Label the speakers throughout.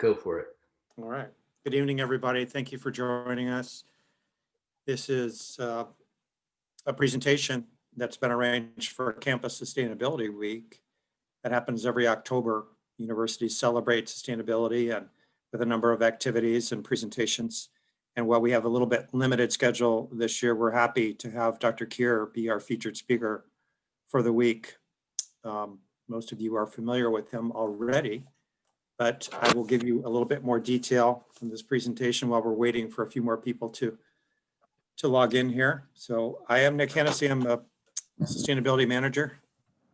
Speaker 1: Go for it.
Speaker 2: All right. Good evening, everybody. Thank you for joining us. This is a presentation that's been arranged for Campus Sustainability Week that happens every October. Universities celebrate sustainability and with a number of activities and presentations. And while we have a little bit limited schedule this year, we're happy to have Dr. Kear be our featured speaker for the week. Most of you are familiar with him already, but I will give you a little bit more detail in this presentation while we're waiting for a few more people to log in here. So I am Nick Hennessy. I'm a sustainability manager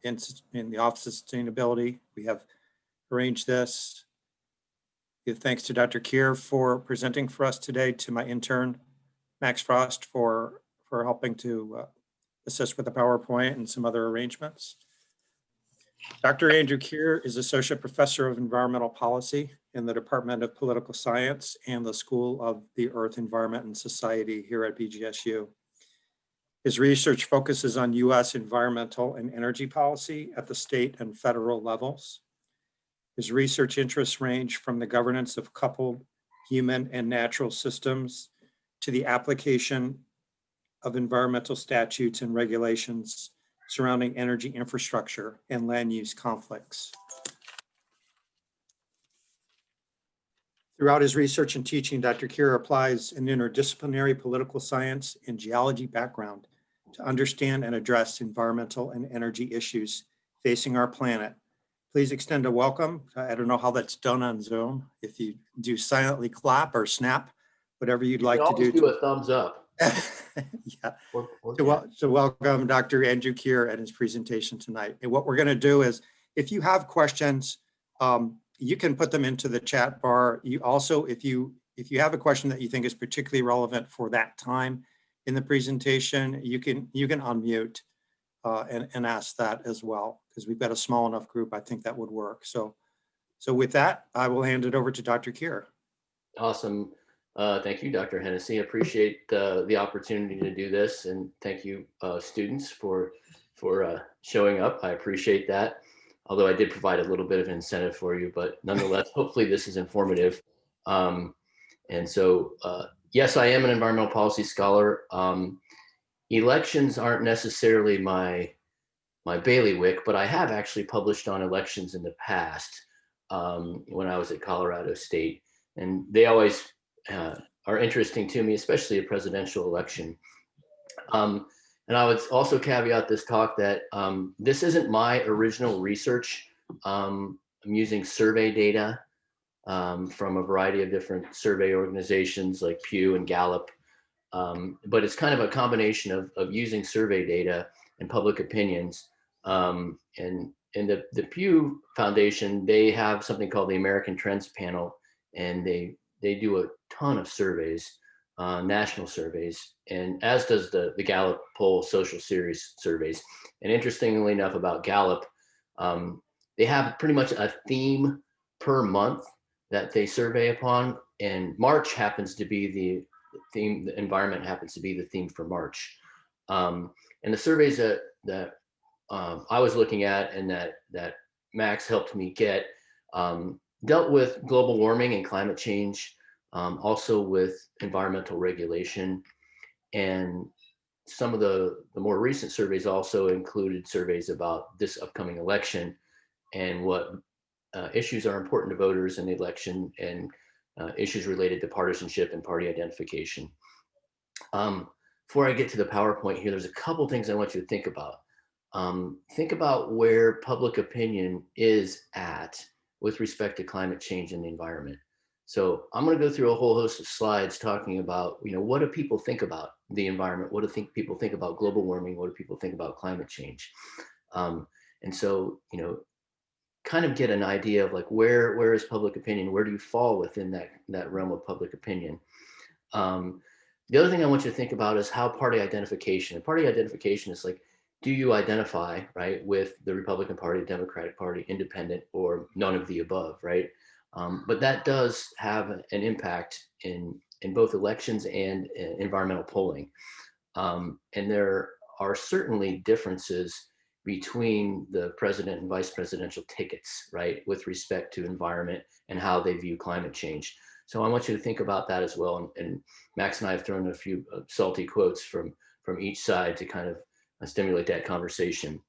Speaker 2: in the Office of Sustainability. We have arranged this. Give thanks to Dr. Kear for presenting for us today, to my intern, Max Frost, for helping to assist with the PowerPoint and some other arrangements. Dr. Andrew Kear is Associate Professor of Environmental Policy in the Department of Political Science and the School of the Earth, Environment, and Society here at BGSU. His research focuses on U.S. environmental and energy policy at the state and federal levels. His research interests range from the governance of coupled human and natural systems to the application of environmental statutes and regulations surrounding energy infrastructure and land use conflicts. Throughout his research and teaching, Dr. Kear applies an interdisciplinary political science and geology background to understand and address environmental and energy issues facing our planet. Please extend a welcome. I don't know how that's done on Zoom. If you do silently clap or snap, whatever you'd like to do.
Speaker 1: Do a thumbs up.
Speaker 2: Yeah. So welcome Dr. Andrew Kear and his presentation tonight. And what we're going to do is, if you have questions, you can put them into the chat bar. You also, if you have a question that you think is particularly relevant for that time in the presentation, you can unmute and ask that as well, because we've got a small enough group. I think that would work. So with that, I will hand it over to Dr. Kear.
Speaker 1: Awesome. Thank you, Dr. Hennessy. I appreciate the opportunity to do this, and thank you, students, for showing up. I appreciate that. Although I did provide a little bit of an incentive for you, but nonetheless, hopefully this is informative. And so, yes, I am an environmental policy scholar. Elections aren't necessarily my bailiwick, but I have actually published on elections in the past when I was at Colorado State, and they always are interesting to me, especially a presidential election. And I would also caveat this talk that this isn't my original research. I'm using survey data from a variety of different survey organizations like Pew and Gallup. But it's kind of a combination of using survey data and public opinions. And the Pew Foundation, they have something called the American Trends Panel, and they do a ton of surveys, national surveys, and as does the Gallup poll social series surveys. And interestingly enough about Gallup, they have pretty much a theme per month that they survey upon, and March happens to be the theme, the environment happens to be the theme for March. And the surveys that I was looking at and that Max helped me get dealt with global warming and climate change, also with environmental regulation. And some of the more recent surveys also included surveys about this upcoming election and what issues are important to voters in the election, and issues related to partisanship and party identification. Before I get to the PowerPoint here, there's a couple things I want you to think about. Think about where public opinion is at with respect to climate change and the environment. So I'm going to go through a whole host of slides talking about, what do people think about the environment? What do people think about global warming? What do people think about climate change? And so, kind of get an idea of like, where is public opinion? Where do you fall within that realm of public opinion? The other thing I want you to think about is how party identification. And party identification is like, do you identify, right, with the Republican Party, Democratic Party, Independent, or none of the above, right? But that does have an impact in both elections and environmental polling. And there are certainly differences between the president and vice presidential tickets, right, with respect to environment and how they view climate change. So I want you to think about that as well. And Max and I have thrown a few salty quotes from each side to kind of stimulate that conversation.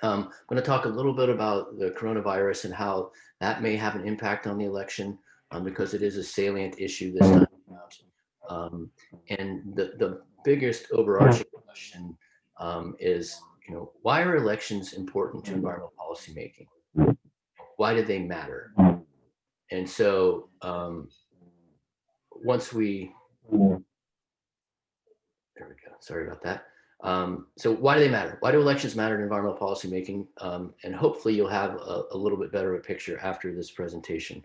Speaker 1: I'm going to talk a little bit about the coronavirus and how that may have an impact on the election, because it is a salient issue this time around. And the biggest overarching question is, why are elections important to environmental policy making? Why do they matter? And so once we, there we go, sorry about that. So why do they matter? Why do elections matter in environmental policy making? And hopefully you'll have a little bit better of a picture after this presentation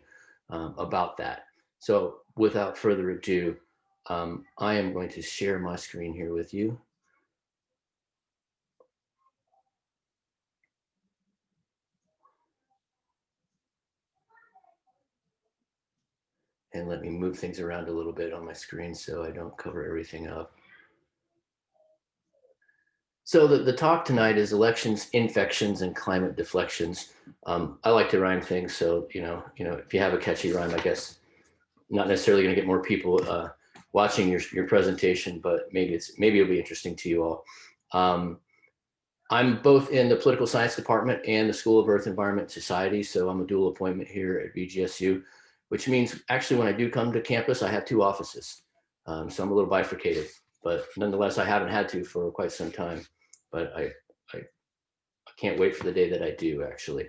Speaker 1: about that. So without further ado, I am going to share my screen here with you. And let me move things around a little bit on my screen so I don't cover everything up. So the talk tonight is elections, infections, and climate deflections. I like to rhyme things, so if you have a catchy rhyme, I guess not necessarily going to get more people watching your presentation, but maybe it'll be interesting to you all. I'm both in the political science department and the School of Earth, Environment, Society, so I'm a dual appointment here at BGSU, which means actually when I do come to campus, I have two offices, so I'm a little bifurcated, but nonetheless, I haven't had to for quite some time. But I can't wait for the day that I do, actually.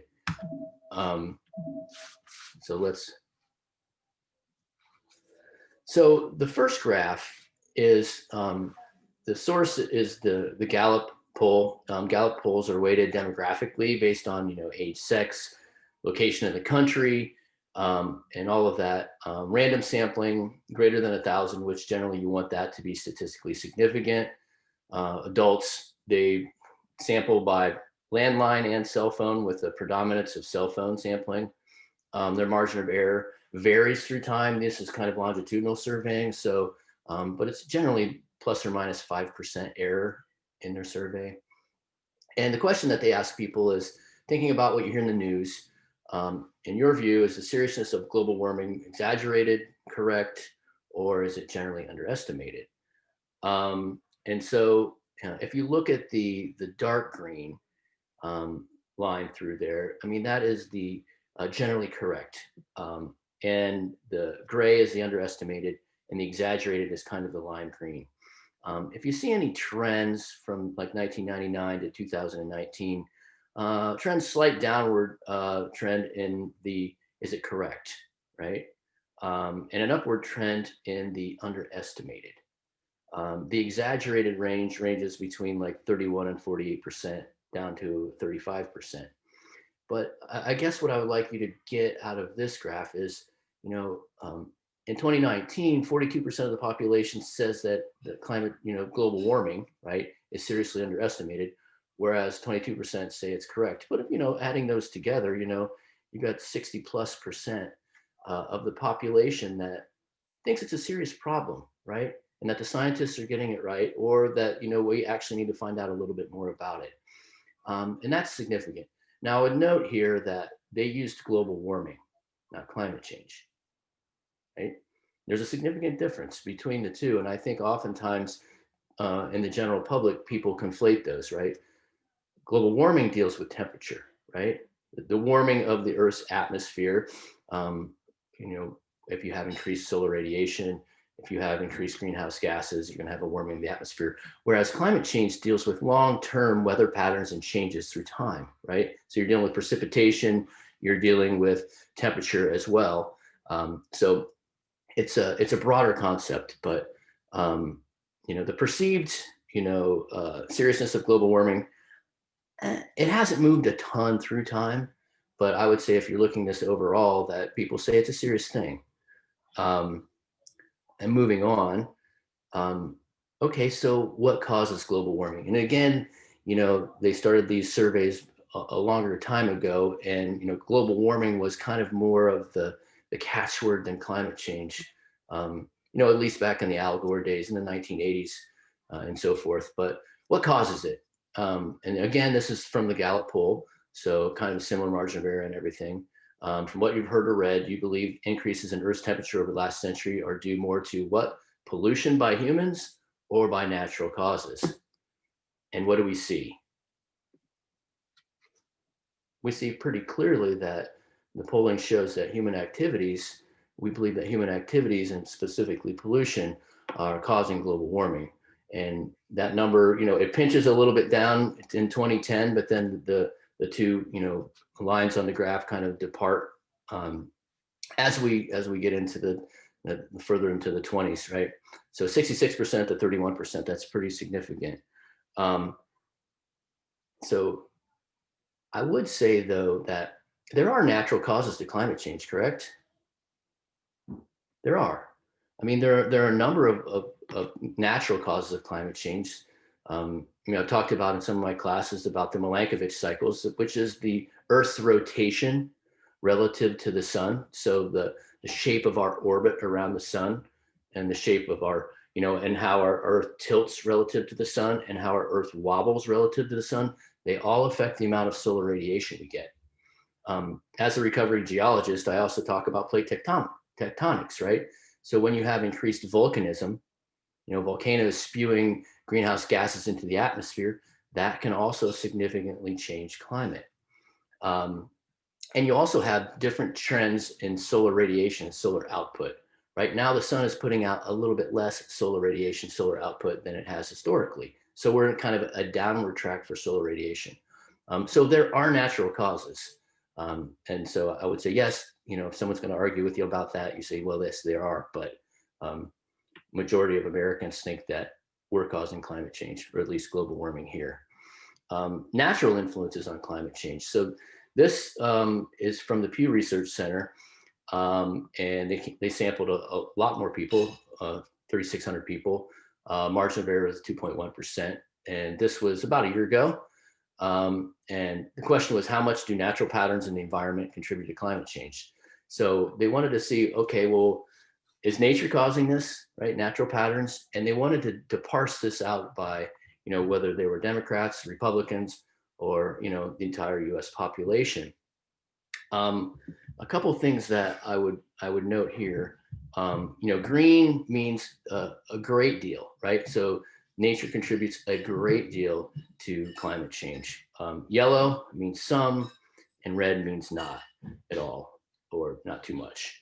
Speaker 1: So the first graph is, the source is the Gallup poll. Gallup polls are weighted demographically based on, age, sex, location of the country, and all of that. Random sampling greater than 1,000, which generally you want that to be statistically significant. Adults, they sample by landline and cell phone with a predominance of cell phone sampling. Their margin of error varies through time. This is kind of longitudinal surveying, so but it's generally plus or minus 5% error in their survey. And the question that they ask people is, thinking about what you hear in the news, in your view, is the seriousness of global warming exaggerated, correct, or is it generally underestimated? And so if you look at the dark green line through there, I mean, that is the generally correct. And the gray is the underestimated, and the exaggerated is kind of the lime green. If you see any trends from like 1999 to 2019, trend slight downward trend in the is it correct, right? And an upward trend in the underestimated. The exaggerated ranges between like 31 and 48% down to 35%. But I guess what I would like you to get out of this graph is, in 2019, 42% of the population says that the climate, global warming, right, is seriously underestimated, whereas 22% say it's correct. But, adding those together, you got 60+% of the population that thinks it's a serious problem, right? And that the scientists are getting it right, or that, we actually need to find out a little bit more about it. And that's significant. Now, I would note here that they used global warming, not climate change, right? There's a significant difference between the two. And I think oftentimes in the general public, people conflate those, right? Global warming deals with temperature, right? The warming of the Earth's atmosphere, if you have increased solar radiation, if you have increased greenhouse gases, you're going to have a warming of the atmosphere. Whereas climate change deals with long-term weather patterns and changes through time, right? So you're dealing with precipitation, you're dealing with temperature as well. So it's a broader concept, but the perceived seriousness of global warming, it hasn't moved a ton through time, but I would say if you're looking this overall, that people say it's a serious thing. And moving on, okay, so what causes global warming? And again, they started these surveys a longer time ago, and global warming was kind of more of the catchword than climate change. At least back in the Al Gore days in the 1980s and so forth. But what causes it? And again, this is from the Gallup poll, so kind of a similar margin of error and everything. From what you've heard or read, you believe increases in Earth's temperature over the last century are due more to what? Pollution by humans or by natural causes? And what do we see? We see pretty clearly that the polling shows that human activities, we believe that human activities and specifically pollution are causing global warming. And that number, it pinches a little bit down in 2010, but then the two, lines on the graph kind of depart as we get into the further into the 20s, right? So 66% to 31%, that's pretty significant. So I would say, though, that there are natural causes to climate change, correct? There are. I mean, there are a number of natural causes of climate change. I've talked about in some of my classes about the Milankovitch cycles, which is the Earth's rotation relative to the sun. So the shape of our orbit around the sun and the shape of our, and how our Earth tilts relative to the sun and how our Earth wobbles relative to the sun, they all affect the amount of solar radiation we get. As a recovering geologist, I also talk about plate tectonics, right? So when you have increased volcanism, volcanoes spewing greenhouse gases into the atmosphere, that can also significantly change climate. And you also have different trends in solar radiation and solar output. Right now, the sun is putting out a little bit less solar radiation, solar output than it has historically. So we're in kind of a downward track for solar radiation. So there are natural causes. And so I would say, yes, if someone's going to argue with you about that, you say, well, yes, there are. But majority of Americans think that we're causing climate change, or at least global warming here. Natural influences on climate change. So this is from the Pew Research Center, and they sampled a lot more people, 3,600 people. Margin of error was 2.1%, and this was about a year ago. And the question was, how much do natural patterns in the environment contribute to climate change? So they wanted to see, okay, well, is nature causing this, right? Natural patterns. And they wanted to parse this out by, whether they were Democrats, Republicans, or, the entire US population. A couple of things that I would note here, green means a great deal, right? So nature contributes a great deal to climate change. Yellow means some, and red means not at all, or not too much.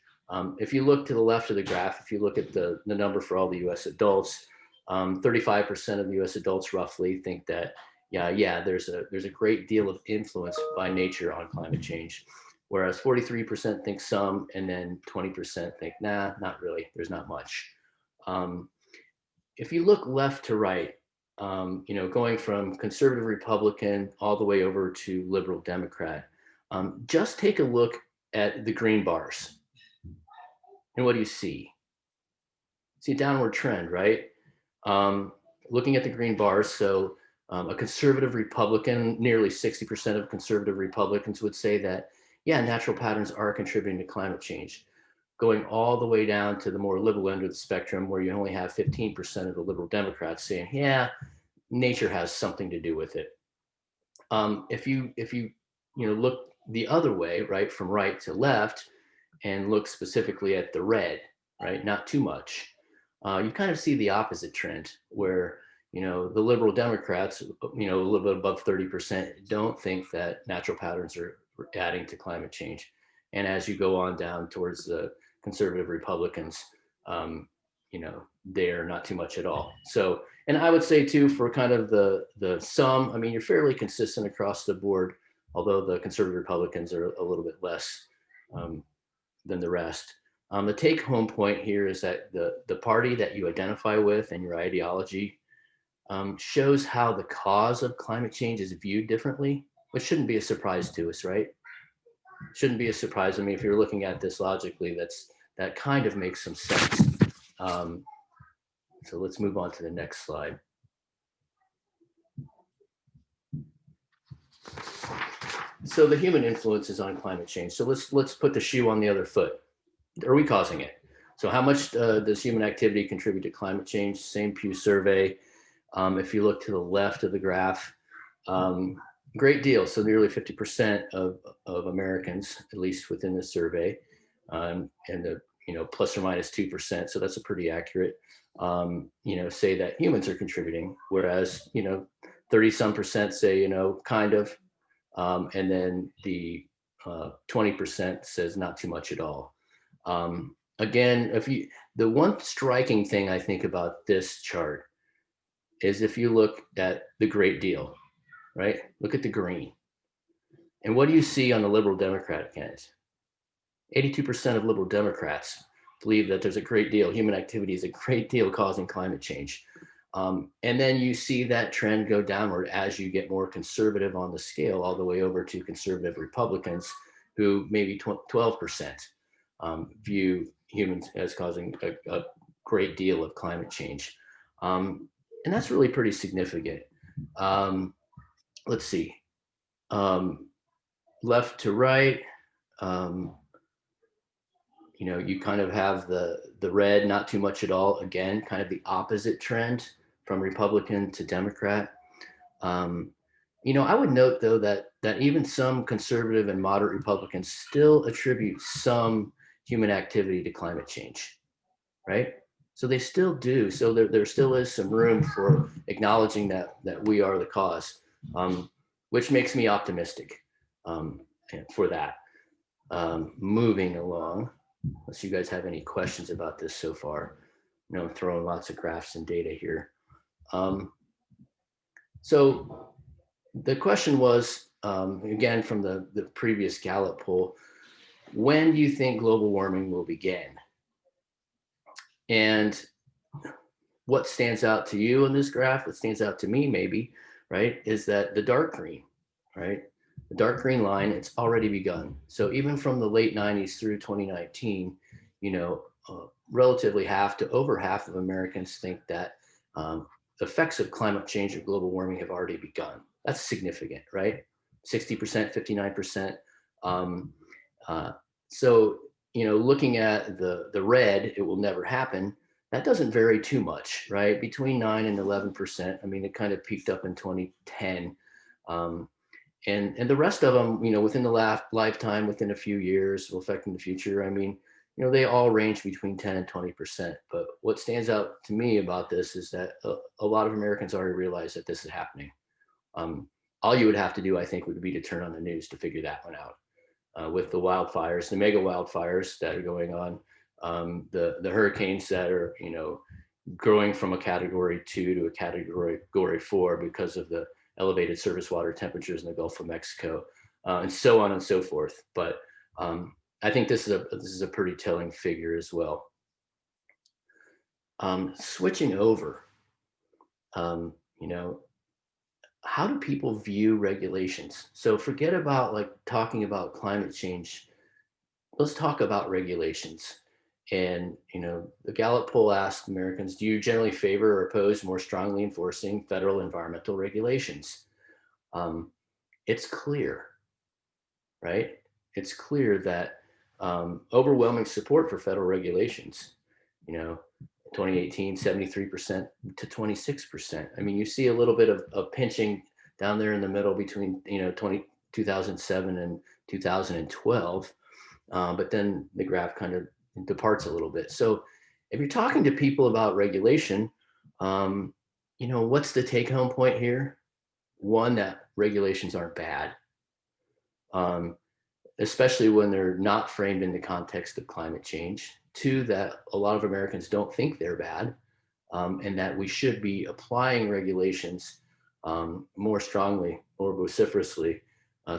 Speaker 1: If you look to the left of the graph, if you look at the number for all the US adults, 35% of the US adults roughly think that, there's a great deal of influence by nature on climate change. Whereas 43% think some, and then 20% think, nah, not really, there's not much. If you look left to right, going from conservative Republican all the way over to liberal Democrat, just take a look at the green bars. And what do you see? See a downward trend, right? Looking at the green bars, so a conservative Republican, nearly 60% of conservative Republicans would say that, natural patterns are contributing to climate change. Going all the way down to the more liberal end of the spectrum, where you only have 15% of the liberal Democrats saying, nature has something to do with it. If you look the other way, right, from right to left, and look specifically at the red, right, not too much, you kind of see the opposite trend, where the liberal Democrats, a little bit above 30%, don't think that natural patterns are adding to climate change. And as you go on down towards the conservative Republicans, they're not too much at all. So, and I would say too, for kind of the sum, I mean, you're fairly consistent across the board, although the conservative Republicans are a little bit less than the rest. The take home point here is that the party that you identify with and your ideology shows how the cause of climate change is viewed differently, which shouldn't be a surprise to us, right? Shouldn't be a surprise. I mean, if you're looking at this logically, that kind of makes some sense. So let's move on to the next slide. So the human influences on climate change. So let's put the shoe on the other foot. Are we causing it? So how much does human activity contribute to climate change? Same Pew survey. If you look to the left of the graph, Great deal. So nearly 50% of Americans, at least within the survey, and the plus or minus 2%. So that's a pretty accurate. Say that humans are contributing, whereas 30-some% say kind of, and then the 20% says not too much at all. Again, the one striking thing I think about this chart is if you look at the great deal, right? Look at the green. And what do you see on the liberal Democratic end? 82% of liberal Democrats believe that there's a great deal, human activity is a great deal causing climate change. And then you see that trend go downward as you get more conservative on the scale, all the way over to conservative Republicans, who maybe 12% view humans as causing a great deal of climate change. And that's really pretty significant. Let's see. Left to right, you kind of have the red, not too much at all. Again, kind of the opposite trend from Republican to Democrat. I would note though that even some conservative and moderate Republicans still attribute some human activity to climate change, right? So they still do. So there still is some room for acknowledging that we are the cause, which makes me optimistic for that. Moving along, unless you guys have any questions about this so far. I'm throwing lots of graphs and data here. So the question was, again, from the previous Gallup poll, when do you think global warming will begin? And what stands out to you in this graph, what stands out to me maybe, right, is that the dark green, right? The dark green line, it's already begun. So even from the late 90s through 2019, relatively half to over half of Americans think that the effects of climate change or global warming have already begun. That's significant, right? 60%, 59%. So, looking at the red, it will never happen. That doesn't vary too much, right? Between 9 and 11%. I mean, it kind of peaked up in 2010. And the rest of them, within the lifetime, within a few years, will affect in the future. I mean, they all range between 10 and 20%. But what stands out to me about this is that a lot of Americans already realize that this is happening. All you would have to do, I think, would be to turn on the news to figure that one out. With the wildfires, the mega wildfires that are going on, the hurricanes that are, growing from a category 2 to a category 4 because of the elevated surface water temperatures in the Gulf of Mexico, and so on and so forth. But I think this is a pretty telling figure as well. Switching over, how do people view regulations? So forget about talking about climate change. Let's talk about regulations. And the Gallup poll asked Americans, do you generally favor or oppose more strongly enforcing federal environmental regulations? It's clear, right? It's clear that overwhelming support for federal regulations, 2018, 73% to 26%. I mean, you see a little bit of pinching down there in the middle between 2007 and 2012, but then the graph kind of departs a little bit. So if you're talking to people about regulation, what's the take-home point here? One, that regulations aren't bad, especially when they're not framed in the context of climate change. Two, that a lot of Americans don't think they're bad, and that we should be applying regulations more strongly, more vociferously,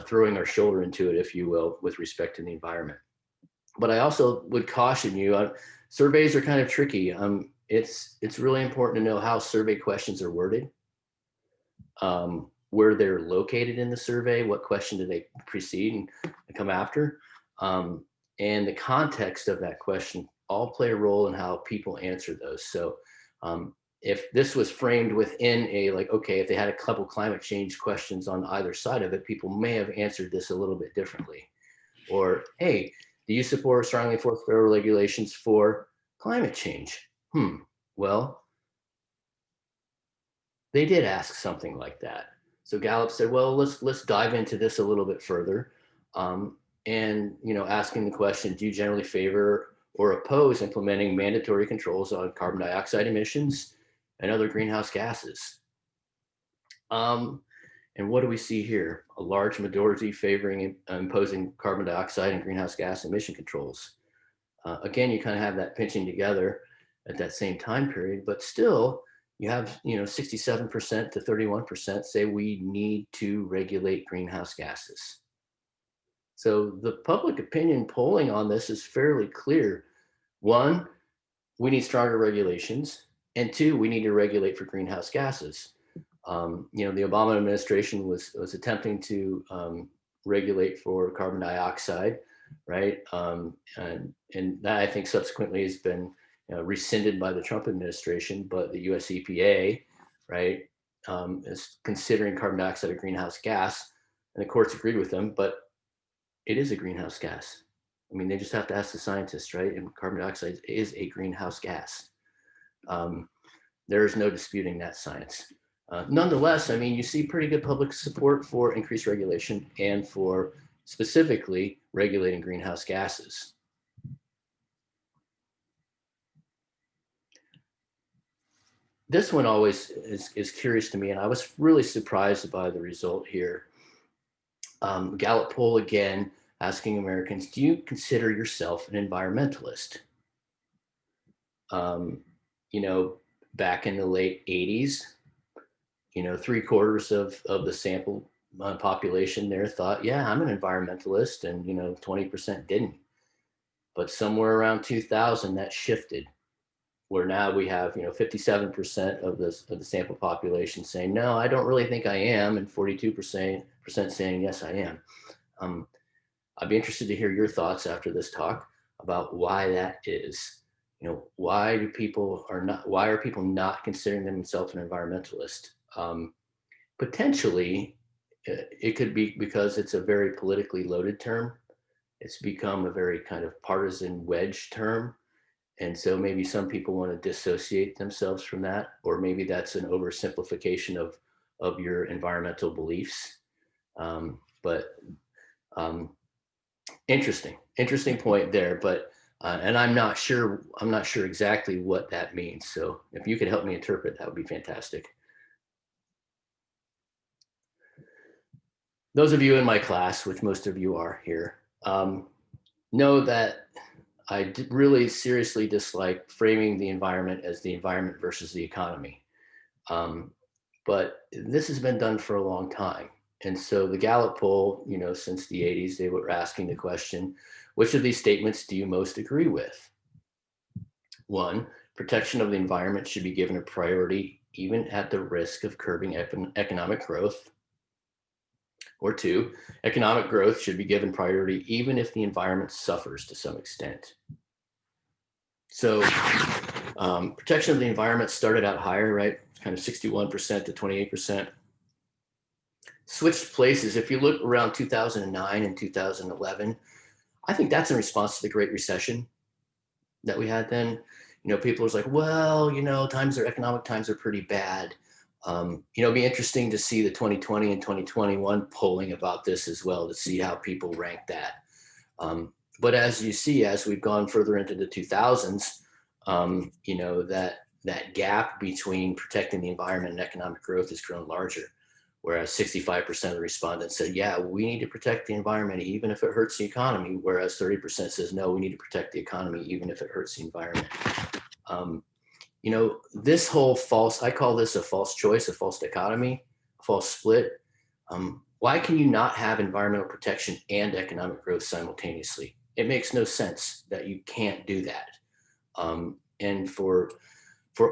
Speaker 1: throwing our shoulder into it, if you will, with respect to the environment. But I also would caution you, surveys are kind of tricky. It's really important to know how survey questions are worded, where they're located in the survey, what question do they precede and come after, and the context of that question all play a role in how people answer those. So if this was framed within if they had a couple climate change questions on either side of it, people may have answered this a little bit differently. Or, hey, do you support strongly enforced federal regulations for climate change? Well, they did ask something like that. So Gallup said, well, let's dive into this a little bit further. And asking the question, do you generally favor or oppose implementing mandatory controls on carbon dioxide emissions and other greenhouse gases? And what do we see here? A large majority favoring imposing carbon dioxide and greenhouse gas emission controls. Again, you kind of have that pinching together at that same time period, but still you have 67% to 31% say we need to regulate greenhouse gases. So the public opinion polling on this is fairly clear. One, we need stronger regulations, and two, we need to regulate for greenhouse gases. The Obama administration was attempting to regulate for carbon dioxide, right? And that I think subsequently has been rescinded by the Trump administration, but the US EPA, right, is considering carbon dioxide a greenhouse gas, and the courts agreed with them, but it is a greenhouse gas. I mean, they just have to ask the scientists, right? And carbon dioxide is a greenhouse gas. There is no disputing that science. Nonetheless, I mean, you see pretty good public support for increased regulation and for specifically regulating greenhouse gases. This one always is curious to me, and I was really surprised by the result here. Gallup poll again, asking Americans, do you consider yourself an environmentalist? Back in the late 80s, 3/4 of the sample population there thought, yeah, I'm an environmentalist, and 20% didn't. But somewhere around 2000, that shifted, where now we have 57% of the sample population saying, no, I don't really think I am, and 42% saying, yes, I am. I'd be interested to hear your thoughts after this talk about why that is. Why are people not considering themselves an environmentalist? Potentially, it could be because it's a very politically loaded term. It's become a very kind of partisan wedge term. And so maybe some people want to dissociate themselves from that, or maybe that's an oversimplification of your environmental beliefs. Interesting point there, but and I'm not sure exactly what that means. So if you could help me interpret, that would be fantastic. Those of you in my class, which most of you are here, know that I really seriously dislike framing the environment as the environment versus the economy. But this has been done for a long time. And so the Gallup poll, since the 80s, they were asking the question, which of these statements do you most agree with? 1, protection of the environment should be given a priority even at the risk of curbing economic growth. Or 2, economic growth should be given priority even if the environment suffers to some extent. So protection of the environment started out higher, right? Kind of 61% to 28%. Switched places. If you look around 2009 and 2011, I think that's in response to the Great Recession that we had then. People was like, well, economic times are pretty bad. It'd be interesting to see the 2020 and 2021 polling about this as well, to see how people rank that. But as you see, as we've gone further into the 2000s, that gap between protecting the environment and economic growth has grown larger. Whereas 65% of the respondents said, yeah, we need to protect the environment even if it hurts the economy. Whereas 30% says, no, we need to protect the economy even if it hurts the environment. This whole I call this a false choice, a false dichotomy, a false split. Why can you not have environmental protection and economic growth simultaneously? It makes no sense that you can't do that. And for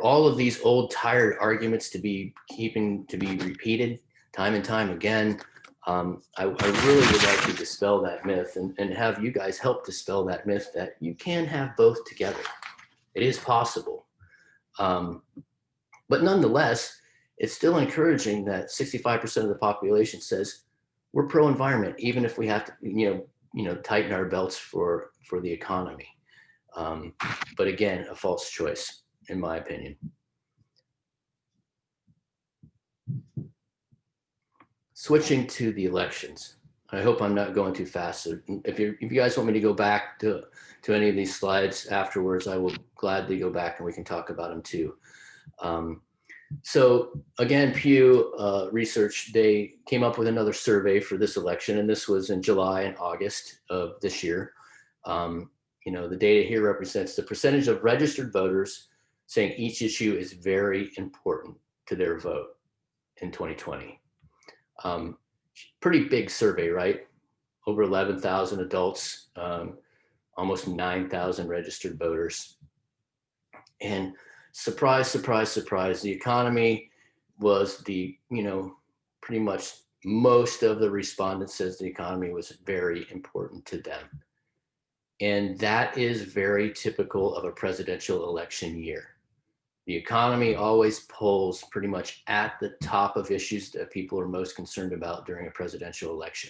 Speaker 1: all of these old tired arguments to be repeated time and time again, I really would like to dispel that myth and have you guys help dispel that myth that you can have both together. It is possible. But nonetheless, it's still encouraging that 65% of the population says we're pro-environment, even if we have to, tighten our belts for the economy. But again, a false choice, in my opinion. switching to the elections. I hope I'm not going too fast. So if you guys want me to go back to any of these slides afterwards, I will gladly go back and we can talk about them too. So again, Pew Research, they came up with another survey for this election, and this was in July and August of this year. You know, the data here represents the percentage of registered voters saying each issue is very important to their vote in 2020. Pretty big survey, right? Over 11,000 adults, almost 9,000 registered voters. And surprise, surprise, surprise, the economy was the, you know, pretty much most of the respondents says the economy was very important to them. And that is very typical of a presidential election year. The economy always polls pretty much at the top of issues that people are most concerned about during a presidential election.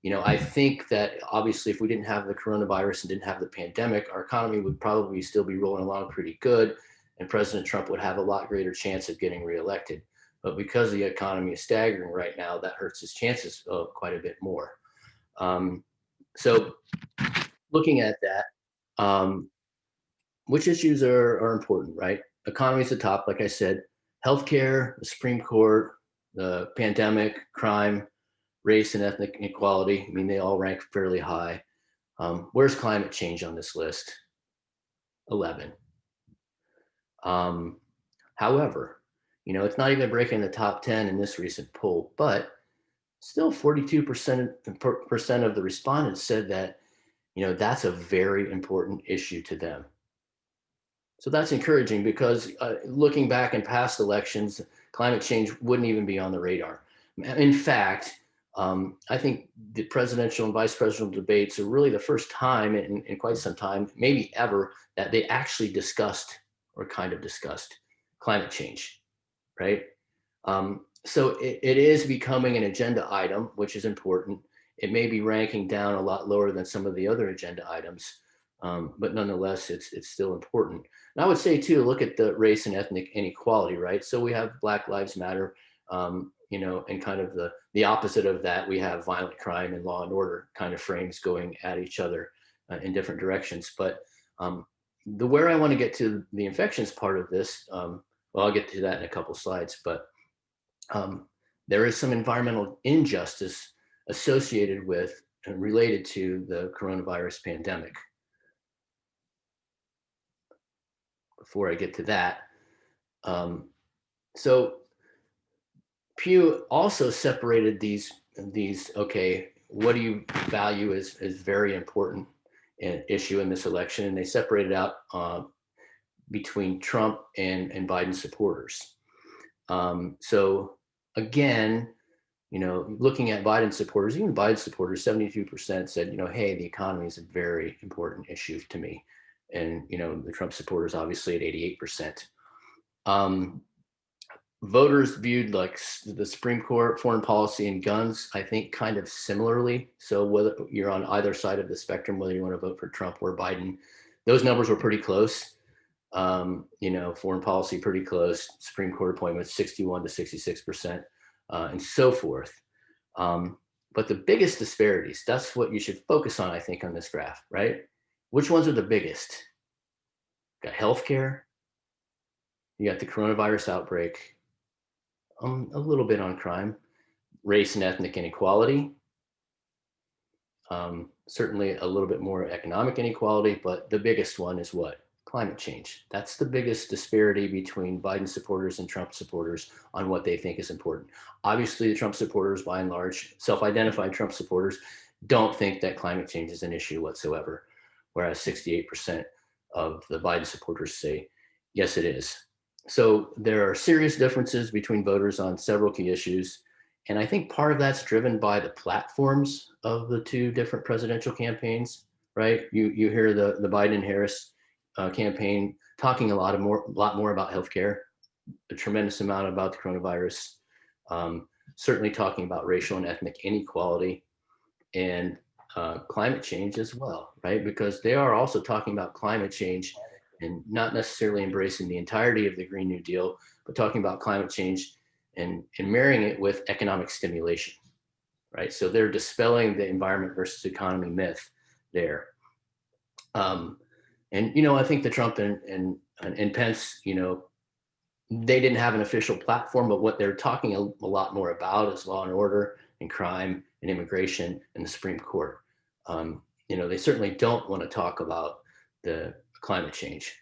Speaker 1: You know, I think that obviously if we didn't have the coronavirus and didn't have the pandemic, our economy would probably still be rolling along pretty good, and President Trump would have a lot greater chance of getting reelected. But because the economy is staggering right now, that hurts his chances quite a bit more. So looking at that, which issues are important, right? Economy is the top, like I said, healthcare, the Supreme Court, the pandemic, crime, race and ethnic inequality. I mean, they all rank fairly high. Where's climate change on this list? 11. However, you know, it's not even breaking the top 10 in this recent poll, but still 42% of the respondents said that, you know, that's a very important issue to them. So that's encouraging because looking back in past elections, climate change wouldn't even be on the radar. In fact, I think the presidential and vice presidential debates are really the first time in quite some time, maybe ever, that they actually discussed or kind of discussed climate change, right? So it is becoming an agenda item, which is important. It may be ranking down a lot lower than some of the other agenda items, but nonetheless, it's still important. And I would say too, look at the race and ethnic inequality, right? So we have Black Lives Matter, you know, and kind of the opposite of that, we have violent crime and law and order kind of frames going at each other in different directions. But where I want to get to the infections part of this, well, I'll get to that in a couple slides, but there is some environmental injustice associated with and related to the coronavirus pandemic. Before I get to that, so Pew also separated these, okay, what do you value as very important issue in this election? And they separated out between Trump and Biden supporters. So again, you know, looking at Biden supporters, even Biden supporters, 72% said, you know, hey, the economy is a very important issue to me. And, you know, the Trump supporters obviously at 88%. Voters viewed like the Supreme Court, foreign policy, and guns, I think, kind of similarly. So whether you're on either side of the spectrum, whether you want to vote for Trump or Biden, those numbers were pretty close. You know, foreign policy pretty close, Supreme Court appointments 61 to 66%, and so forth. But the biggest disparities, that's what you should focus on, I think, on this graph, right? Which ones are the biggest? Got healthcare, you got the coronavirus outbreak, a little bit on crime, race and ethnic inequality, certainly a little bit more economic inequality, but the biggest one is what? Climate change. That's the biggest disparity between Biden supporters and Trump supporters on what they think is important. Obviously, the Trump supporters, by and large, self-identified Trump supporters, don't think that climate change is an issue whatsoever, whereas 68% of the Biden supporters say, yes, it is. So there are serious differences between voters on several key issues. And I think part of that's driven by the platforms of the two different presidential campaigns, right? You hear the Biden-Harris campaign talking a lot more about healthcare, a tremendous amount about the coronavirus, certainly talking about racial and ethnic inequality and climate change as well, right? Because they are also talking about climate change and not necessarily embracing the entirety of the Green New Deal, but talking about climate change and marrying it with economic stimulation, right? So they're dispelling the environment versus economy myth there. And, you know, I think the Trump and Pence, you know, they didn't have an official platform, but what they're talking a lot more about is law and order and crime and immigration and the Supreme Court. You know, they certainly don't want to talk about the climate change.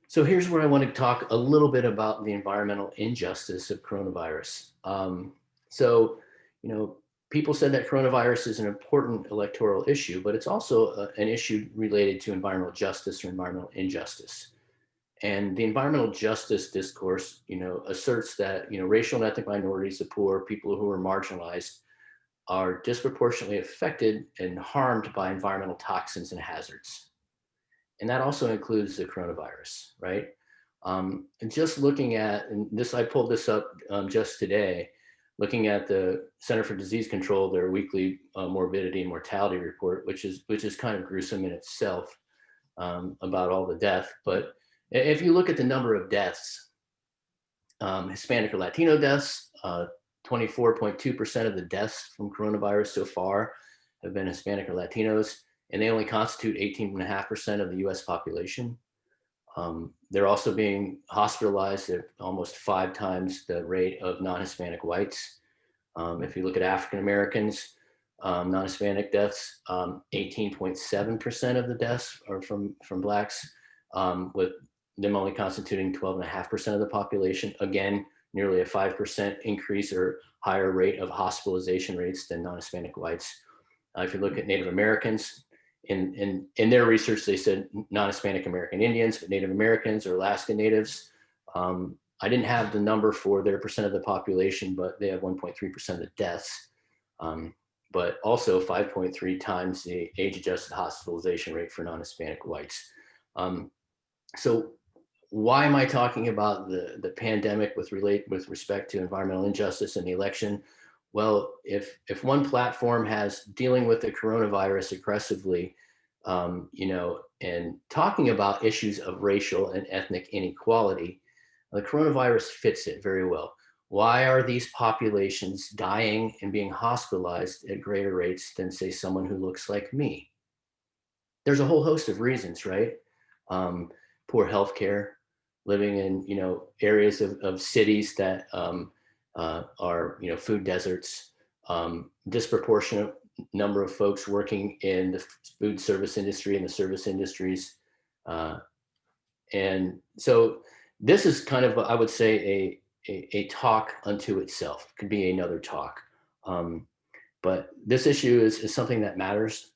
Speaker 1: So here's where I want to talk a little bit about the environmental injustice of coronavirus. So, you know, people said that coronavirus is an important electoral issue, but it's also an issue related to environmental justice or environmental injustice. And the environmental justice discourse, you know, asserts that, you know, racial and ethnic minorities, the poor, people who are marginalized, are disproportionately affected and harmed by environmental toxins and hazards. And that also includes the coronavirus, right? And just looking at, and this, I pulled this up just today, looking at the Center for Disease Control, their weekly morbidity and mortality report, which is kind of gruesome in itself about all the death. But if you look at the number of deaths, Hispanic or Latino deaths, 24.2% of the deaths from coronavirus so far have been Hispanic or Latinos, and they only constitute 18.5% of the US population. They're also being hospitalized at almost 5 times the rate of non-Hispanic whites. If you look at African Americans, non-Hispanic deaths, 18.7% of the deaths are from Blacks, with them only constituting 12.5% of the population. Again, nearly a 5% increase or higher rate of hospitalization rates than non-Hispanic whites. If you look at Native Americans, in their research, they said non-Hispanic American Indians, but Native Americans or Alaska Natives. I didn't have the number for their percent of the population, but they have 1.3% of the deaths, but also 5.3 times the age-adjusted hospitalization rate for non-Hispanic whites. So why am I talking about the pandemic with respect to environmental injustice in the election? Well, if one platform has dealing with the coronavirus aggressively, you know, and talking about issues of racial and ethnic inequality, the coronavirus fits it very well. Why are these populations dying and being hospitalized at greater rates than, say, someone who looks like me? There's a whole host of reasons, right? Poor healthcare, living in, you know, areas of cities that are, you know, food deserts, disproportionate number of folks working in the food service industry and the service industries. And so this is kind of, I would say, a talk unto itself. It could be another talk. But this issue is something that matters.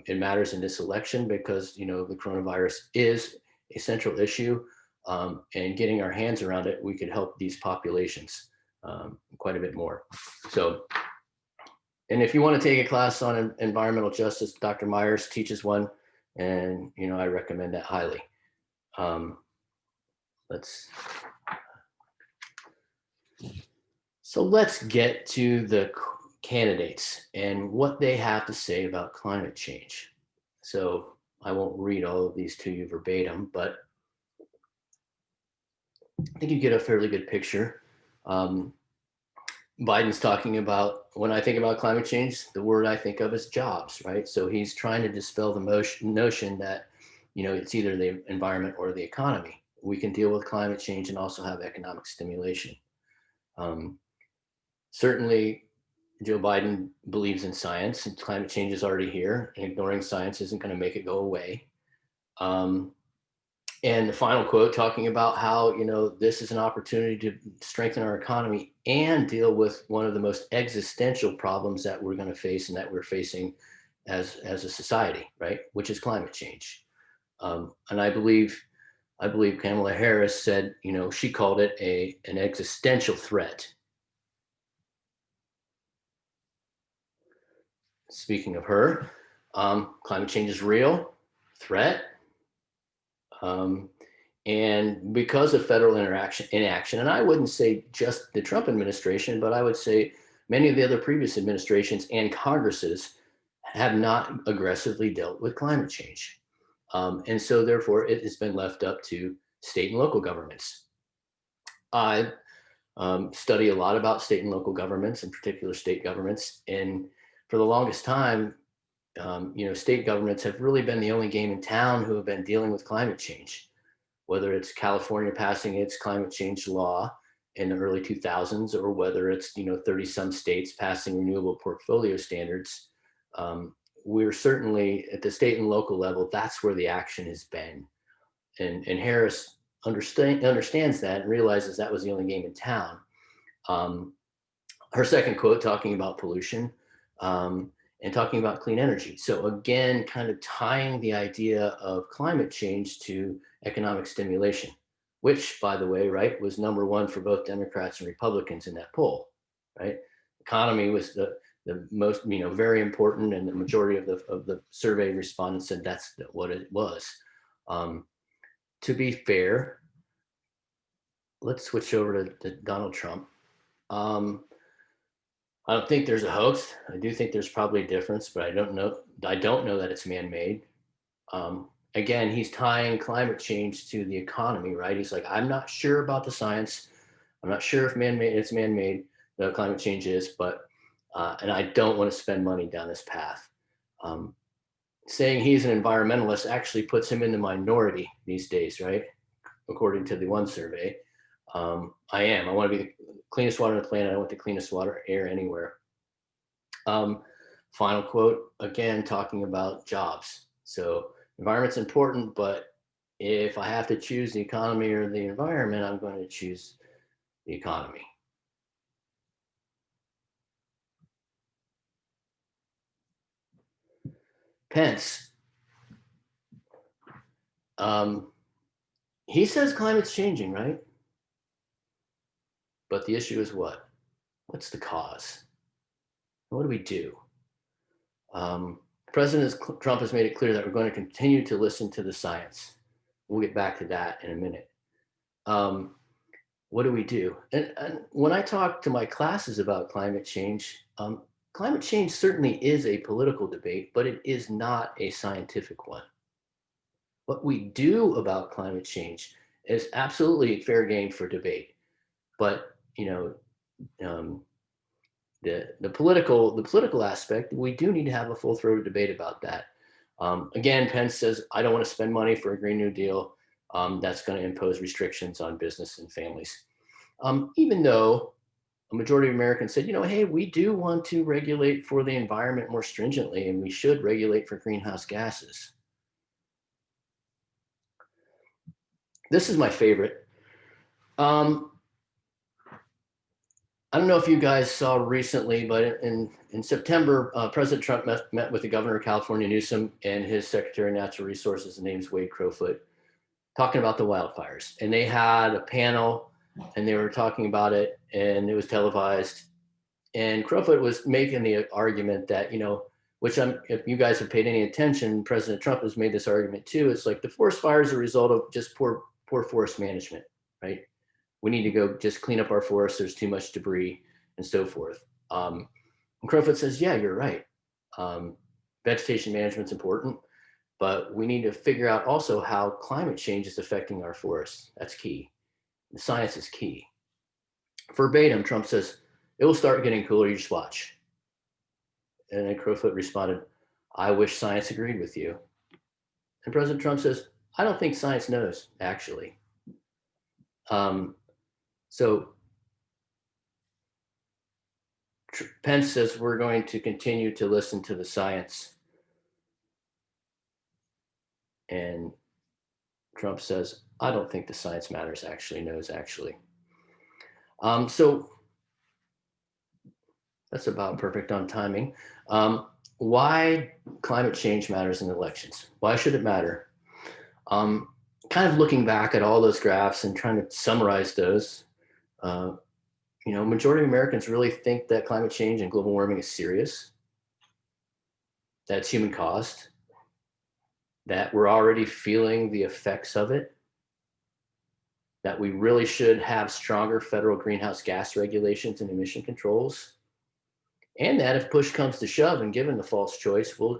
Speaker 1: It matters in this election because, you know, the coronavirus is a central issue, and getting our hands around it, we could help these populations quite a bit more. So, and if you want to take a class on environmental justice, Dr. Myers teaches one, and, you know, I recommend that highly. Let's get to the candidates and what they have to say about climate change. So I won't read all of these to you verbatim, but I think you get a fairly good picture. Biden's talking about, when I think about climate change, the word I think of is jobs, right? So he's trying to dispel the notion that, you know, it's either the environment or the economy. We can deal with climate change and also have economic stimulation. Certainly, Joe Biden believes in science, and climate change is already here, and ignoring science isn't going to make it go away. And the final quote, talking about how, you know, this is an opportunity to strengthen our economy and deal with one of the most existential problems that we're going to face and that we're facing as a society, right? Which is climate change. And I believe Kamala Harris said, you know, she called it an existential threat. Speaking of her, climate change is real, threat. And because of federal inaction, and I wouldn't say just the Trump administration, but I would say many of the other previous administrations and Congresses have not aggressively dealt with climate change. And so therefore it has been left up to state and local governments. I study a lot about state and local governments, in particular state governments. And for the longest time, state governments have really been the only game in town who have been dealing with climate change, whether it's California passing its climate change law in the early 2000s, or whether it's 30 some states passing renewable portfolio standards. We're certainly at the state and local level, that's where the action has been. And Harris understands that and realizes that was the only game in town. Her second quote, talking about pollution and talking about clean energy. So again, kind of tying the idea of climate change to economic stimulation, which, by the way, right, was #1 for both Democrats and Republicans in that poll, right? Economy was the most, very important, and the majority of the survey respondents said that's what it was. To be fair, let's switch over to Donald Trump. I don't think there's a hoax. I do think there's probably a difference, but I don't know that it's man-made. Again, he's tying climate change to the economy, right? He's like, I'm not sure about the science. I'm not sure if it's man-made, the climate change is, but, and I don't want to spend money down this path. Saying he's an environmentalist actually puts him in the minority these days, right? According to the one survey. I am. I want to be the cleanest water on the planet. I want the cleanest water air anywhere. Final quote, again, talking about jobs. So environment's important, but if I have to choose the economy or the environment, I'm going to choose the economy. Pence. He says climate's changing, right? But the issue is what? What's the cause? What do we do? President Trump has made it clear that we're going to continue to listen to the science. We'll get back to that in a minute. What do we do? And when I talk to my classes about climate change certainly is a political debate, but it is not a scientific one. What we do about climate change is absolutely fair game for debate, but the political aspect, we do need to have a full-throated debate about that. Again, Pence says, I don't want to spend money for a Green New Deal. That's going to impose restrictions on business and families. Even though a majority of Americans said, hey, we do want to regulate for the environment more stringently, and we should regulate for greenhouse gases. This is my favorite. I don't know if you guys saw recently, but in September, President Trump met with the governor of California, Newsom, and his secretary of natural resources, his name's Wade Crowfoot, talking about the wildfires. And they had a panel and they were talking about it, and it was televised. And Crowfoot was making the argument that, if you guys have paid any attention, President Trump has made this argument too. It's like the forest fires are a result of just poor forest management, right? We need to go just clean up our forests. There's too much debris and so forth. And Crowfoot says, yeah, you're right. Vegetation management's important, but we need to figure out also how climate change is affecting our forests. That's key. The science is key. Verbatim, Trump says, it will start getting cooler, you just watch. And then Crowfoot responded, I wish science agreed with you. And President Trump says, I don't think science knows, actually. So Pence says we're going to continue to listen to the science. And Trump says, I don't think the science matters actually knows actually. So that's about perfect on timing. Why climate change matters in elections? Why should it matter? Kind of looking back at all those graphs and trying to summarize those, majority of Americans really think that climate change and global warming is serious, that it's human caused, that we're already feeling the effects of it, that we really should have stronger federal greenhouse gas regulations and emission controls, and that if push comes to shove and given the false choice, we'll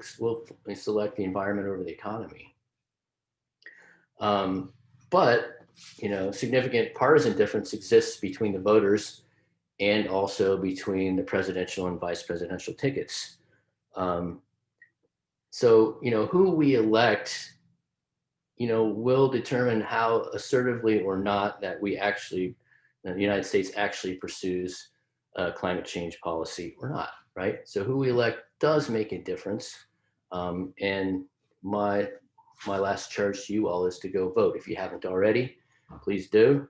Speaker 1: select the environment over the economy. But, significant partisan difference exists between the voters and also between the presidential and vice presidential tickets. So, who we elect, will determine how assertively or not that the United States actually pursues climate change policy or not, right? So who we elect does make a difference. And my last charge to you all is to go vote. If you haven't already, please do.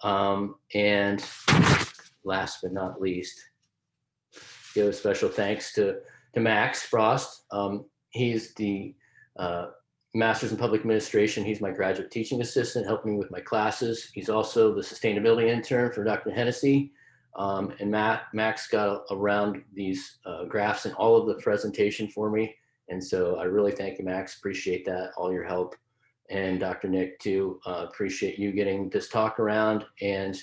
Speaker 1: And last but not least, give a special thanks to Max Frost. He's the Master's in Public Administration. He's my graduate teaching assistant, helping me with my classes. He's also the sustainability intern for Dr. Hennessy. And Max got around these graphs and all of the presentation for me. And so I really thank you, Max. Appreciate that, all your help. And Dr. Nick, too, appreciate you getting this talk around and,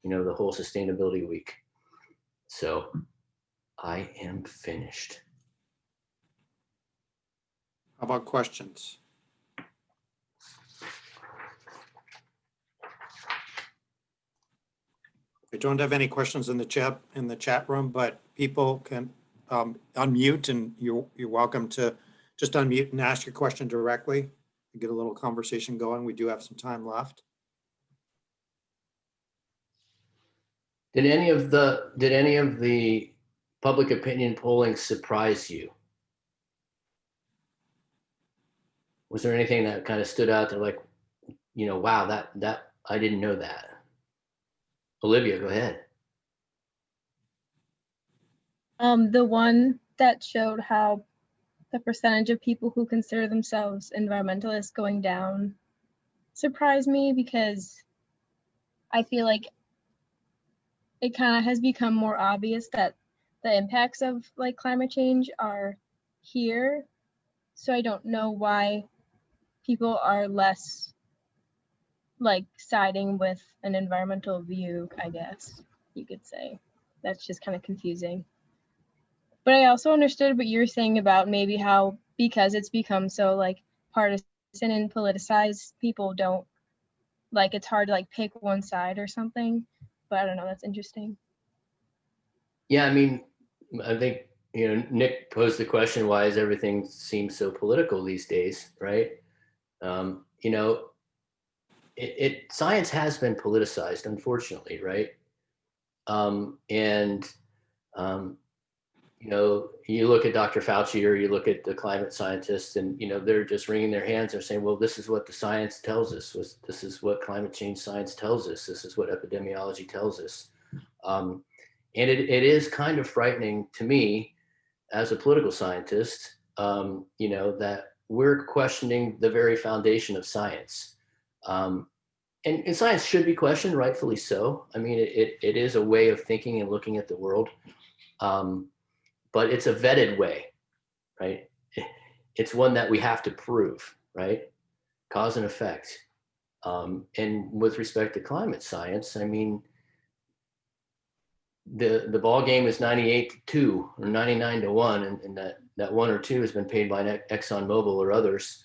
Speaker 1: the whole sustainability week. So I am finished.
Speaker 2: How about questions? I don't have any questions in the chat room, but people can unmute, and you're welcome to just unmute and ask your question directly and get a little conversation going. We do have some time left.
Speaker 1: Did any of the public opinion polling surprise you? Was there anything that kind of stood out to like, wow, that I didn't know that? Olivia, go ahead.
Speaker 3: The one that showed how the percentage of people who consider themselves environmentalists going down surprised me, because I feel like it kind of has become more obvious that the impacts of like climate change are here. So I don't know why people are less like siding with an environmental view, I guess you could say. That's just kind of confusing. But I also understood what you were saying about maybe how, because it's become so like partisan and politicized, people don't like, it's hard to like pick one side or something. But I don't know, that's interesting.
Speaker 1: Yeah, I mean, I think, Nick posed the question, why does everything seem so political these days, right? Science has been politicized, unfortunately, right? You look at Dr. Fauci or you look at the climate scientists, and they're just wringing their hands. They're saying, well, this is what the science tells us. This is what climate change science tells us. This is what epidemiology tells us. And it is kind of frightening to me as a political scientist, that we're questioning the very foundation of science. And science should be questioned, rightfully so. I mean, it is a way of thinking and looking at the world. But it's a vetted way, right? It's one that we have to prove, right? Cause and effect. And with respect to climate science, I mean, the ball game is 98-2 or 99-1, and that 1 or 2 has been paid by ExxonMobil or others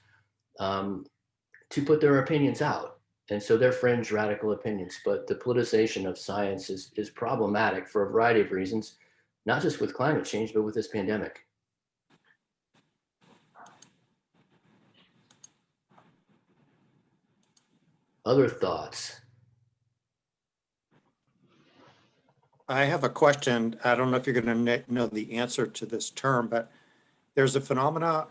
Speaker 1: to put their opinions out. And so they're fringe radical opinions, but the politicization of science is problematic for a variety of reasons, not just with climate change, but with this pandemic. Other thoughts?
Speaker 2: I have a question. I don't know if you're going to know the answer to this term, but there's a phenomena,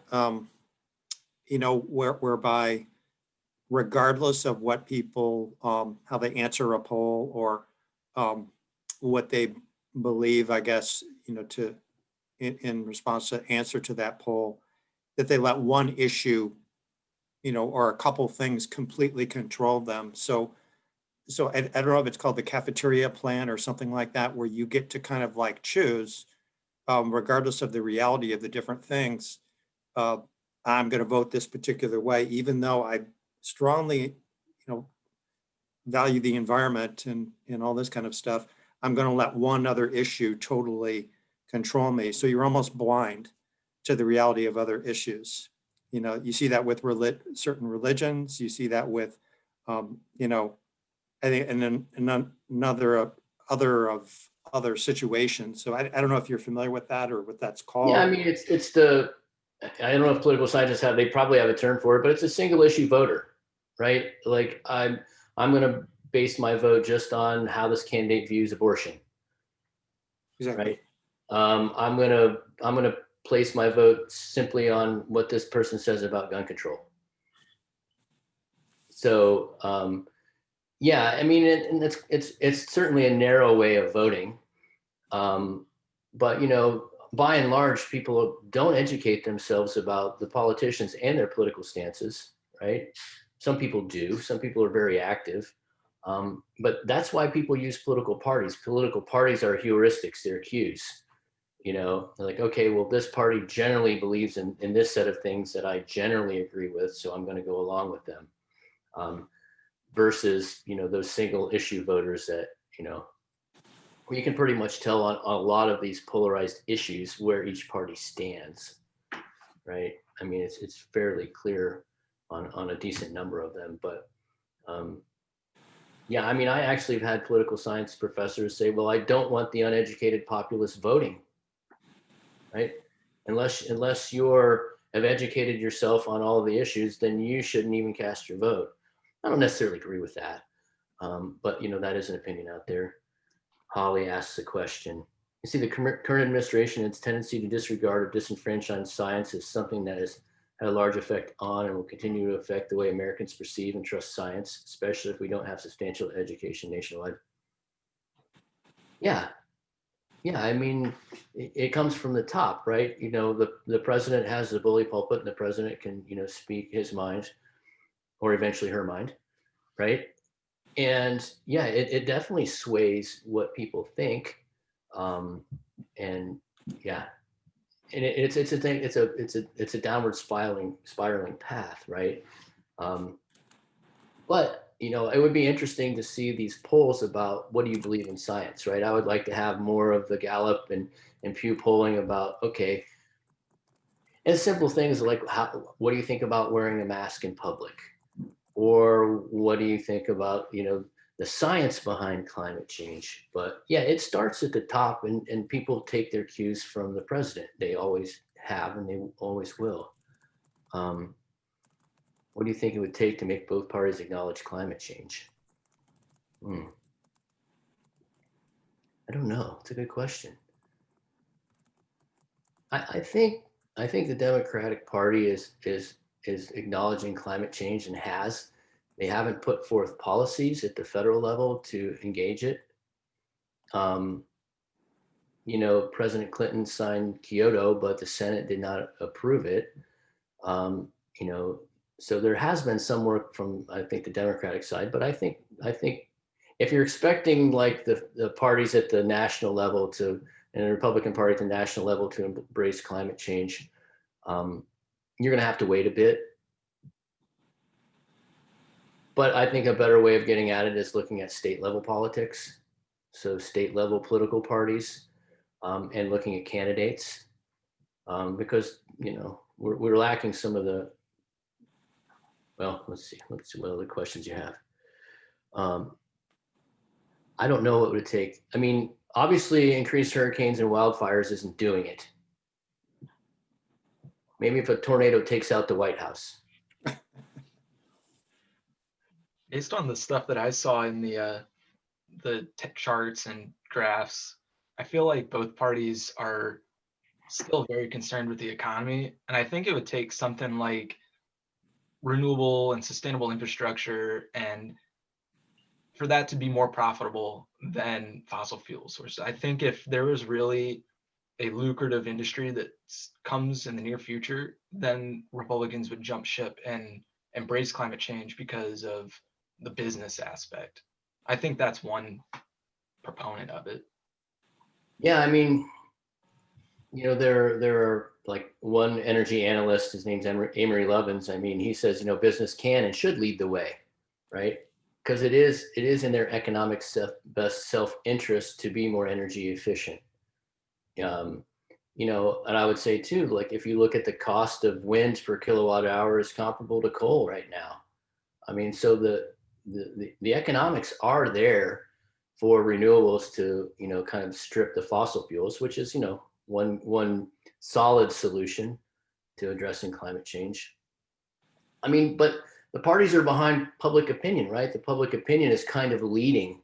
Speaker 2: whereby regardless of what people, how they answer a poll or what they believe, I guess, in response to answer to that poll, that they let one issue, or a couple things completely control them. So I don't know if it's called the cafeteria plan or something like that, where you get to kind of like choose, regardless of the reality of the different things, I'm going to vote this particular way, even though I strongly, value the environment and all this kind of stuff. I'm going to let one other issue totally control me. So you're almost blind to the reality of other issues. You know, you see that with certain religions. You see that with, you know, I think, and then other situations. So I don't know if you're familiar with that or what that's
Speaker 1: Yeah, I
Speaker 2: called.
Speaker 1: mean, it's the, I don't know if political scientists they probably have a term for it, but it's a single issue voter, right? Like I'm going to base my vote just on how this candidate views abortion,
Speaker 2: Exactly.
Speaker 1: right? I'm gonna place my vote simply on what this person says about gun control. So yeah, I mean, and it's certainly a narrow way of voting, but you know, by and large, people don't educate themselves about the politicians and their political stances, right? Some people do. Some people are very active. But that's why people use political parties. Political parties are heuristics, they're cues. You know, they're like, okay, well, this party generally believes in this set of things that I generally agree with, so I'm going to go along with them. Versus, you know, those single issue voters that, you know, you can pretty much tell on a lot of these polarized issues where each party stands, right? I mean, it's fairly clear on a decent number of them, but yeah, I mean, I actually have had political science professors say, well, I don't want the uneducated populace voting, right? Unless you're have educated yourself on all of the issues, then you shouldn't even cast your vote. I don't necessarily agree with that, but you know, that is an opinion out there. Holly asks a question. You see, the current administration, its tendency to disregard or disenfranchise science is something that has had a large effect on and will continue to affect the way Americans perceive and trust science, especially if we don't have substantial education nationwide. Yeah, yeah. I mean, it comes from the top, right? You know, the president has the bully pulpit, and the president can, you know, speak his mind or eventually her mind, right? And yeah, it definitely sways what people think. And yeah, and it's a thing. It's a downward spiraling path, right? Um, but you know, it would be interesting to see these polls about what do you believe in science, right? I would like to have more of the Gallup and Pew polling about, okay, and simple things like what do you think about wearing a mask in public, or what do you think about, you know, the science behind climate change? But yeah, it starts at the top, and people take their cues from the president. They always have, and they always will. What do you think it would take to make both parties acknowledge climate change? I don't know. It's a good question. I think the Democratic Party is acknowledging climate change and has. They haven't put forth policies at the federal level to engage it. You know, President Clinton signed Kyoto, but the Senate did not approve it. You know, so there has been some work from, I think, the Democratic side, but I think if you're expecting like the parties at the national level to, and the Republican Party at the national level to embrace climate change, you're going to have to wait a bit. But I think a better way of getting at it is looking at state level politics. So state level political parties, and looking at candidates, because, you know, we're lacking some of the, well, let's see what other questions you have. I don't know what would it take. I mean, obviously increased hurricanes and wildfires isn't doing it. Maybe if a tornado takes out the White House.
Speaker 4: Based on the stuff that I saw in the charts and graphs, I feel like both parties are still very concerned with the economy, and I think it would take something like renewable and sustainable infrastructure and for that to be more profitable than fossil fuel sources. I think if there was really a lucrative industry that comes in the near future, then Republicans would jump ship and embrace climate change because of the business aspect. I think that's one proponent of it.
Speaker 1: Yeah, I mean, you know, there are like one energy analyst, his name's Amory Lovins. I mean, he says, you know, business can and should lead the way, right? Because it is in their economic best self-interest to be more energy efficient. you know, and I would say too, like if you look at the cost of wind per kilowatt hour is comparable to coal right now. I mean, so the economics are there for renewables to, you know, kind of strip the fossil fuels, which is, you know, one solid solution to addressing climate change. I mean, but the parties are behind public opinion, right? The public opinion is kind of leading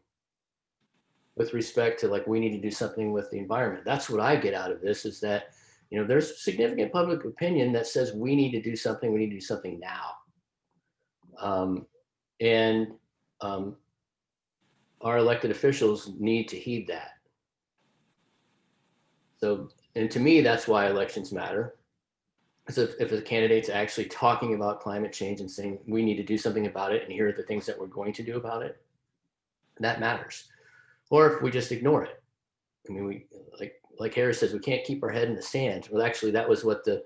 Speaker 1: with respect to like, we need to do something with the environment. That's what I get out of this, is that, you know, there's significant public opinion that says we need to do something, we need to do something now. And our elected officials need to heed that. So, and to me, that's why elections matter. So if a candidate's actually talking about climate change and saying we need to do something about it, and here are the things that we're going to do about it, that matters. Or if we just ignore it. I mean, we like Harris says, we can't keep our head in the sand. Well, actually, that was what the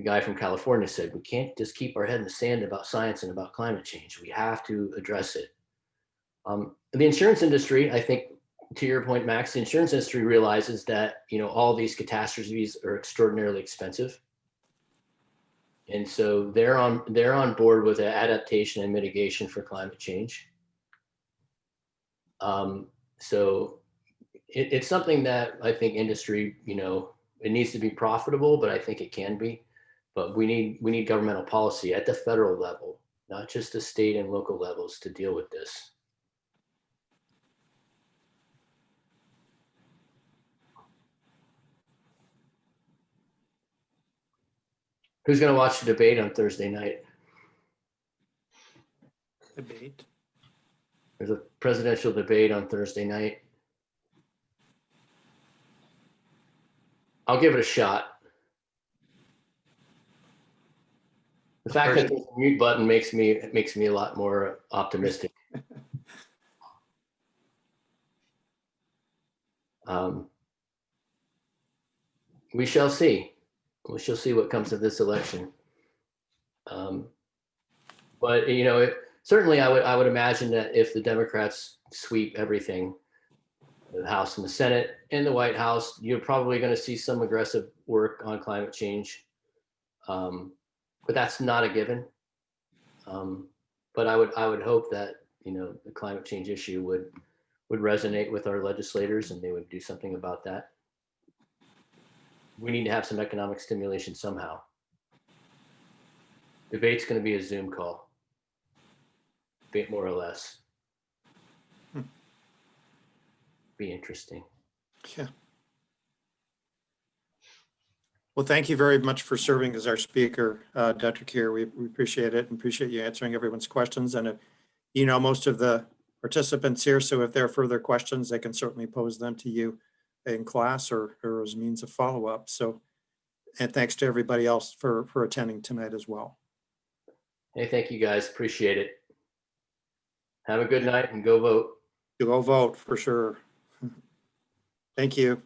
Speaker 1: guy from California said. We can't just keep our head in the sand about science and about climate change. We have to address it. The insurance industry, I think, to your point, Max, the insurance industry realizes that, you know, all these catastrophes are extraordinarily expensive. And so they're on board with adaptation and mitigation for climate change. So it's something that I think industry, you know, it needs to be profitable, but I think it can be. But we need governmental policy at the federal level, not just the state and local levels, to deal with this. Who's going to watch the debate on Thursday night?
Speaker 2: Debate.
Speaker 1: There's a presidential debate on Thursday night. I'll give it a shot. The fact that there's a mute button makes me a lot more optimistic. We shall see. We shall see what comes of this election. But you know, certainly, I would imagine that if the Democrats sweep everything, the House and the Senate and the White House, you're probably going to see some aggressive work on climate change. But that's not a given. But I would hope that, you know, the climate change issue would resonate with our legislators and they would do something about that. We need to have some economic stimulation somehow. Debate's going to be a Zoom call, bit more or less. Be interesting.
Speaker 2: Yeah. Well, thank you very much for serving as our speaker, Dr. Kear. We appreciate it and appreciate you answering everyone's questions. And you know most of the participants here, so if there are further questions, they can certainly pose them to you in class or as means of follow-up. So, and thanks to everybody else for attending tonight as well.
Speaker 1: Hey, thank you guys. Appreciate it. Have a good night and go vote.
Speaker 2: Go vote for sure. Thank you.